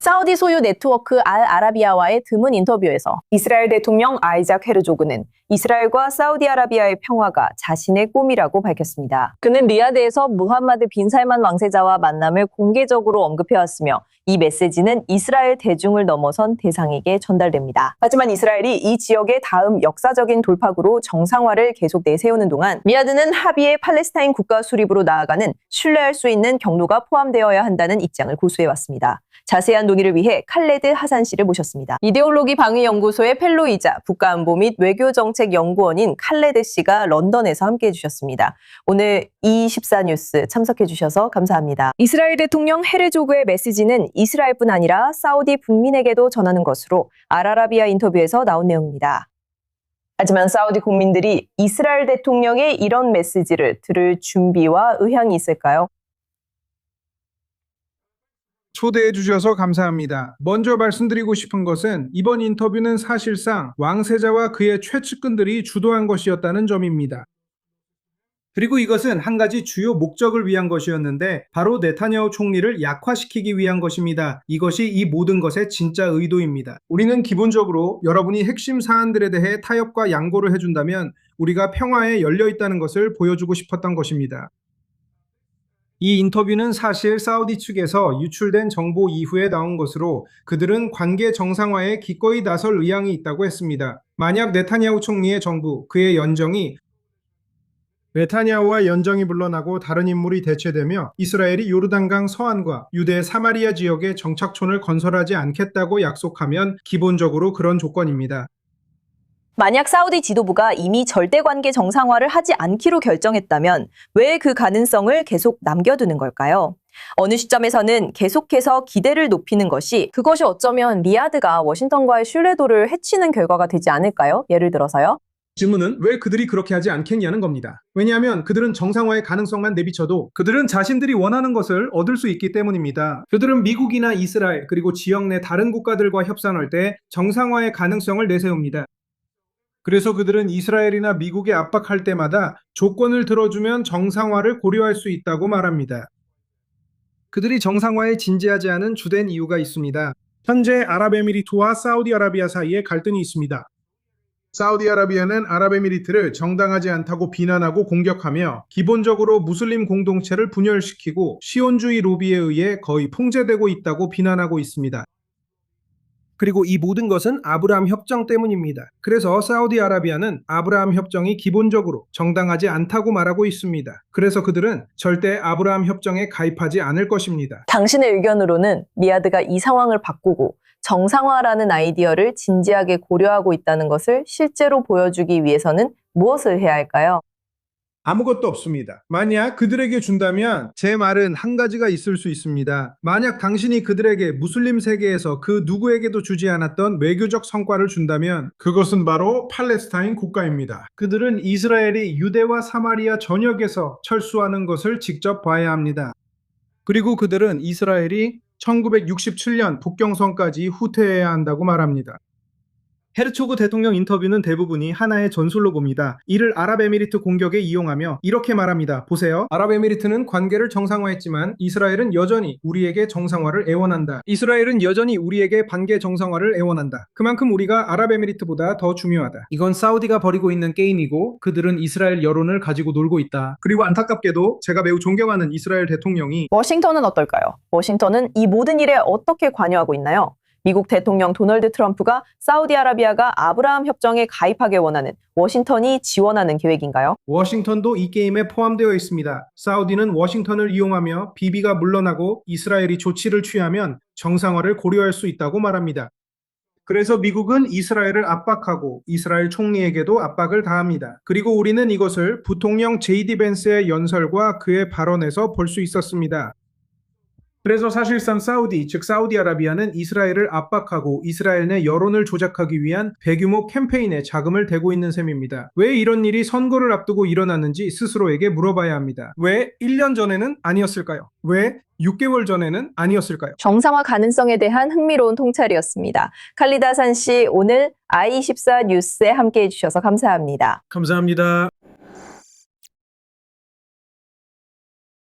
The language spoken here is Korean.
사우디 소유 네트워크 알 아라비아와의 드문 인터뷰에서 이스라엘 대통령 아이작 헤르조그는 이스라엘과 사우디아라비아의 평화가 자신의 꿈이라고 밝혔습니다. 그는 리야드에서 무함마드 빈 살만 왕세자와 만남을 공개적으로 언급해왔으며 이 메시지는 이스라엘 대중을 넘어선 대상에게 전달됩니다. 하지만 이스라엘이 이 지역의 다음 역사적인 돌파구로 정상화를 계속 내세우는 동안 리야드는 합의의 팔레스타인 국가 수립으로 나아가는 신뢰할 수 있는 경로가 포함되어야 한다는 입장을 고수해왔습니다. 자세한 논의를 위해 칼레드 하산 씨를 모셨습니다. 이데올로기 방위연구소의 펠로이자 국가안보 및 외교정책연구원인 칼레드 씨가 런던에서 함께해 주셨습니다. 오늘 E24뉴스 참석해 주셔서 감사합니다. 이스라엘 대통령 헤르조그의 메시지는 이스라엘뿐 아니라 사우디 국민에게도 전하는 것으로 알아라비아 인터뷰에서 나온 내용입니다. 하지만 사우디 국민들이 이스라엘 대통령의 이런 메시지를 들을 준비와 의향이 있을까요? 초대해 주셔서 감사합니다. 먼저 말씀드리고 싶은 것은 이번 인터뷰는 사실상 왕세자와 그의 최측근들이 주도한 것이었다는 점입니다. 그리고 이것은 한 가지 주요 목적을 위한 것이었는데 바로 네타냐후 총리를 약화시키기 위한 것입니다. 이것이 이 모든 것의 진짜 의도입니다. 우리는 기본적으로 여러분이 핵심 사안들에 대해 타협과 양보를 해준다면 우리가 평화에 열려 있다는 것을 보여주고 싶었던 것입니다. 이 인터뷰는 사실 사우디 측에서 유출된 정보 이후에 나온 것으로 그들은 관계 정상화에 기꺼이 나설 의향이 있다고 했습니다. 만약 네타냐후 총리의 정부, 그의 연정이 네타냐후와 연정이 물러나고 다른 인물이 대체되며 이스라엘이 요르단강 서안과 유대 사마리아 지역에 정착촌을 건설하지 않겠다고 약속하면 기본적으로 그런 조건입니다. 만약 사우디 지도부가 이미 절대관계 정상화를 하지 않기로 결정했다면 왜 그 가능성을 계속 남겨두는 걸까요? 어느 시점에서는 계속해서 기대를 높이는 것이 그것이 어쩌면 리야드가 워싱턴과의 신뢰도를 해치는 결과가 되지 않을까요? 예를 들어서요. 질문은 왜 그들이 그렇게 하지 않겠냐는 겁니다. 왜냐하면 그들은 정상화의 가능성만 내비쳐도 그들은 자신들이 원하는 것을 얻을 수 있기 때문입니다. 그들은 미국이나 이스라엘 그리고 지역 내 다른 국가들과 협상할 때 정상화의 가능성을 내세웁니다. 그래서 그들은 이스라엘이나 미국에 압박할 때마다 조건을 들어주면 정상화를 고려할 수 있다고 말합니다. 그들이 정상화에 진지하지 않은 주된 이유가 있습니다. 현재 아랍에미리트와 사우디아라비아 사이에 갈등이 있습니다. 사우디아라비아는 아랍에미리트를 정당하지 않다고 비난하고 공격하며 기본적으로 무슬림 공동체를 분열시키고 시온주의 로비에 의해 거의 통제되고 있다고 비난하고 있습니다. 그리고 이 모든 것은 아브라함 협정 때문입니다. 그래서 사우디아라비아는 아브라함 협정이 기본적으로 정당하지 않다고 말하고 있습니다. 그래서 그들은 절대 아브라함 협정에 가입하지 않을 것입니다. 당신의 의견으로는 리야드가 이 상황을 바꾸고 정상화라는 아이디어를 진지하게 고려하고 있다는 것을 실제로 보여주기 위해서는 무엇을 해야 할까요? 아무것도 없습니다. 만약 그들에게 준다면 제 말은 한 가지가 있을 수 있습니다. 만약 당신이 그들에게 무슬림 세계에서 그 누구에게도 주지 않았던 외교적 성과를 준다면 그것은 바로 팔레스타인 국가입니다. 그들은 이스라엘이 유대와 사마리아 전역에서 철수하는 것을 직접 봐야 합니다. 그리고 그들은 이스라엘이 1967년 북경선까지 후퇴해야 한다고 말합니다. 헤르초그 대통령 인터뷰는 대부분이 하나의 전술로 봅니다. 이를 아랍에미리트 공격에 이용하며 이렇게 말합니다. 보세요. 아랍에미리트는 관계를 정상화했지만 이스라엘은 여전히 우리에게 정상화를 애원한다. 이스라엘은 여전히 우리에게 관계 정상화를 애원한다. 그만큼 우리가 아랍에미리트보다 더 중요하다. 이건 사우디가 벌이고 있는 게임이고 그들은 이스라엘 여론을 가지고 놀고 있다. 그리고 안타깝게도 제가 매우 존경하는 이스라엘 대통령이 워싱턴은 어떨까요? 워싱턴은 이 모든 일에 어떻게 관여하고 있나요? 미국 대통령 도널드 트럼프가 사우디아라비아가 아브라함 협정에 가입하게 원하는 워싱턴이 지원하는 계획인가요? 워싱턴도 이 게임에 포함되어 있습니다. 사우디는 워싱턴을 이용하며 비비가 물러나고 이스라엘이 조치를 취하면 정상화를 고려할 수 있다고 말합니다. 그래서 미국은 이스라엘을 압박하고 이스라엘 총리에게도 압박을 가합니다. 그리고 우리는 이것을 부통령 제이디 벤스의 연설과 그의 발언에서 볼 수 있었습니다. 그래서 사실상 사우디, 즉 사우디아라비아는 이스라엘을 압박하고 이스라엘 내 여론을 조작하기 위한 대규모 캠페인에 자금을 대고 있는 셈입니다. 왜 이런 일이 선거를 앞두고 일어났는지 스스로에게 물어봐야 합니다. 왜 1년 전에는 아니었을까요? 왜 6개월 전에는 아니었을까요? 정상화 가능성에 대한 흥미로운 통찰이었습니다. 칼리드 하산 씨, 오늘 i24 뉴스에 함께해 주셔서 감사합니다. 감사합니다.